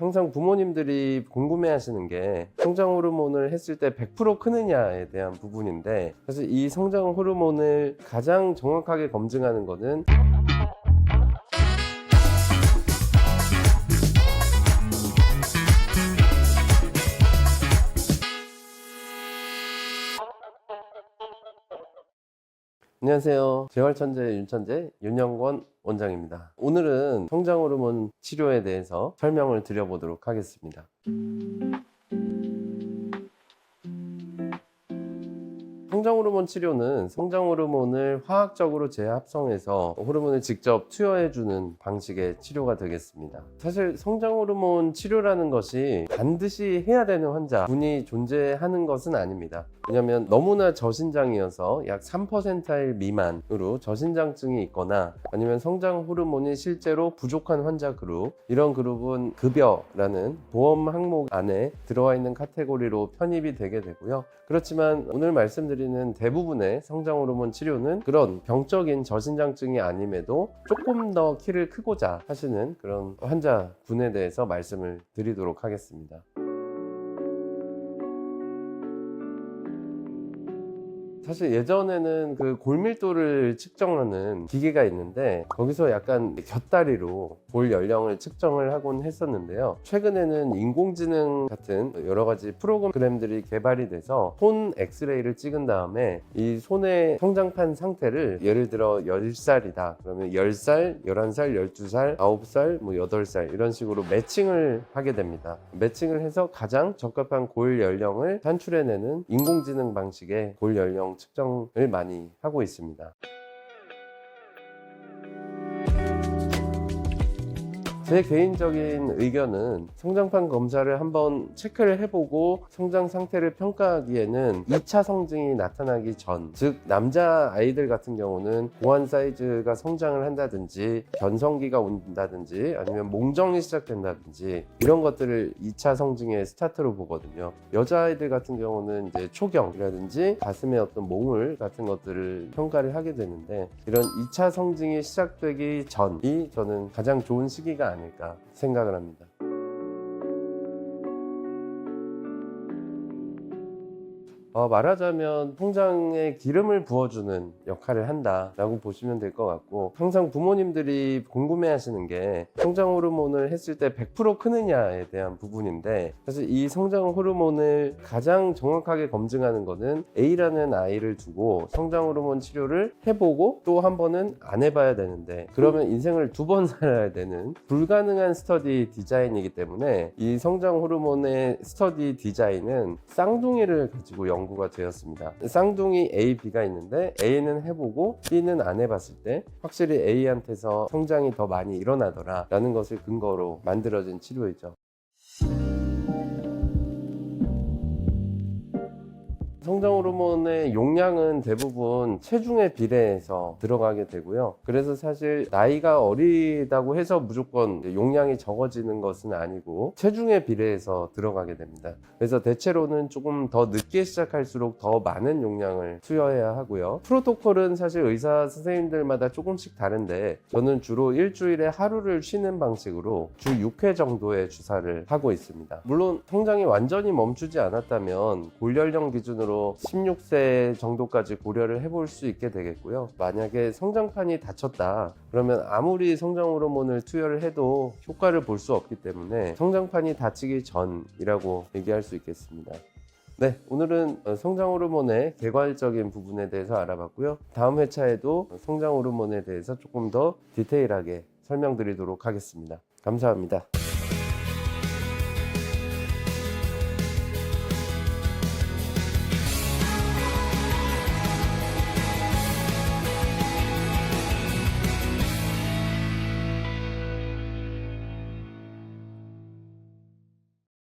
항상 부모님들이 궁금해 하시는 게 성장 호르몬을 했을 때 100% 크느냐에 대한 부분인데, 사실 이 성장 호르몬을 가장 정확하게 검증하는 거는 안녕하세요. 재활천재 윤천재 윤영권 원장입니다. 오늘은 성장 호르몬 치료에 대해서 설명을 드려보도록 하겠습니다. 성장 호르몬 치료는 성장 호르몬을 화학적으로 재합성해서 호르몬을 직접 투여해주는 방식의 치료가 되겠습니다. 사실 성장 호르몬 치료라는 것이 반드시 해야 되는 환자분이 존재하는 것은 아닙니다. 왜냐하면 너무나 저신장이어서 약 3%일 미만으로 저신장증이 있거나 아니면 성장 호르몬이 실제로 부족한 환자 그룹, 이런 그룹은 급여라는 보험 항목 안에 들어와 있는 카테고리로 편입이 되게 되고요. 그렇지만 오늘 말씀드리는 대부분의 성장 호르몬 치료는 그런 병적인 저신장증이 아님에도 조금 더 키를 크고자 하시는 그런 환자군에 대해서 말씀을 드리도록 하겠습니다. 사실 예전에는 그 골밀도를 측정하는 기계가 있는데 거기서 약간 곁다리로 골 연령을 측정을 하곤 했었는데요. 최근에는 인공지능 같은 여러 가지 프로그램들이 개발이 돼서 손 엑스레이를 찍은 다음에 이 손의 성장판 상태를 예를 들어 10살이다 그러면 10살, 11살, 12살, 9살, 8살 이런 식으로 매칭을 하게 됩니다. 매칭을 해서 가장 적합한 골 연령을 산출해내는 인공지능 방식의 골 연령 측정을 많이 하고 있습니다. 제 개인적인 의견은 성장판 검사를 한번 체크를 해보고 성장 상태를 평가하기에는 2차 성징이 나타나기 전, 즉 남자 아이들 같은 경우는 고환 사이즈가 성장을 한다든지 변성기가 온다든지 아니면 몽정이 시작된다든지 이런 것들을 2차 성징의 스타트로 보거든요. 여자아이들 같은 경우는 이제 초경이라든지 가슴의 어떤 몽울 같은 것들을 평가를 하게 되는데, 이런 2차 성징이 시작되기 전이 저는 가장 좋은 시기가 아닐까 생각을 합니다. 말하자면 성장에 기름을 부어주는 역할을 한다라고 보시면 될 것 같고, 항상 부모님들이 궁금해 하시는 게 성장 호르몬을 했을 때 100% 크느냐에 대한 부분인데, 사실 이 성장 호르몬을 가장 정확하게 검증하는 거는 A라는 아이를 두고 성장 호르몬 치료를 해보고 또 한 번은 안 해봐야 되는데, 그러면 인생을 2번 살아야 되는 불가능한 스터디 디자인이기 때문에 이 성장 호르몬의 스터디 디자인은 쌍둥이를 가지고 연구가 되었습니다. 쌍둥이 A, B가 있는데 A는 해보고 B는 안 해봤을 때 확실히 A한테서 성장이 더 많이 일어나더라 라는 것을 근거로 만들어진 치료이죠. 성장 호르몬의 용량은 대부분 체중에 비례해서 들어가게 되고요. 그래서 사실 나이가 어리다고 해서 무조건 용량이 적어지는 것은 아니고 체중에 비례해서 들어가게 됩니다. 그래서 대체로는 조금 더 늦게 시작할수록 더 많은 용량을 투여해야 하고요. 프로토콜은 사실 의사 선생님들마다 조금씩 다른데 저는 주로 일주일에 하루를 쉬는 방식으로 주 6회 정도의 주사를 하고 있습니다. 물론 성장이 완전히 멈추지 않았다면 골 연령 기준으로 16세 정도까지 고려를 해볼 수 있게 되겠고요. 만약에 성장판이 다쳤다 그러면 아무리 성장 호르몬을 투여를 해도 효과를 볼 수 없기 때문에 성장판이 다치기 전이라고 얘기할 수 있겠습니다. 네, 오늘은 성장 호르몬의 개괄적인 부분에 대해서 알아봤고요. 다음 회차에도 성장 호르몬에 대해서 조금 더 디테일하게 설명드리도록 하겠습니다. 감사합니다.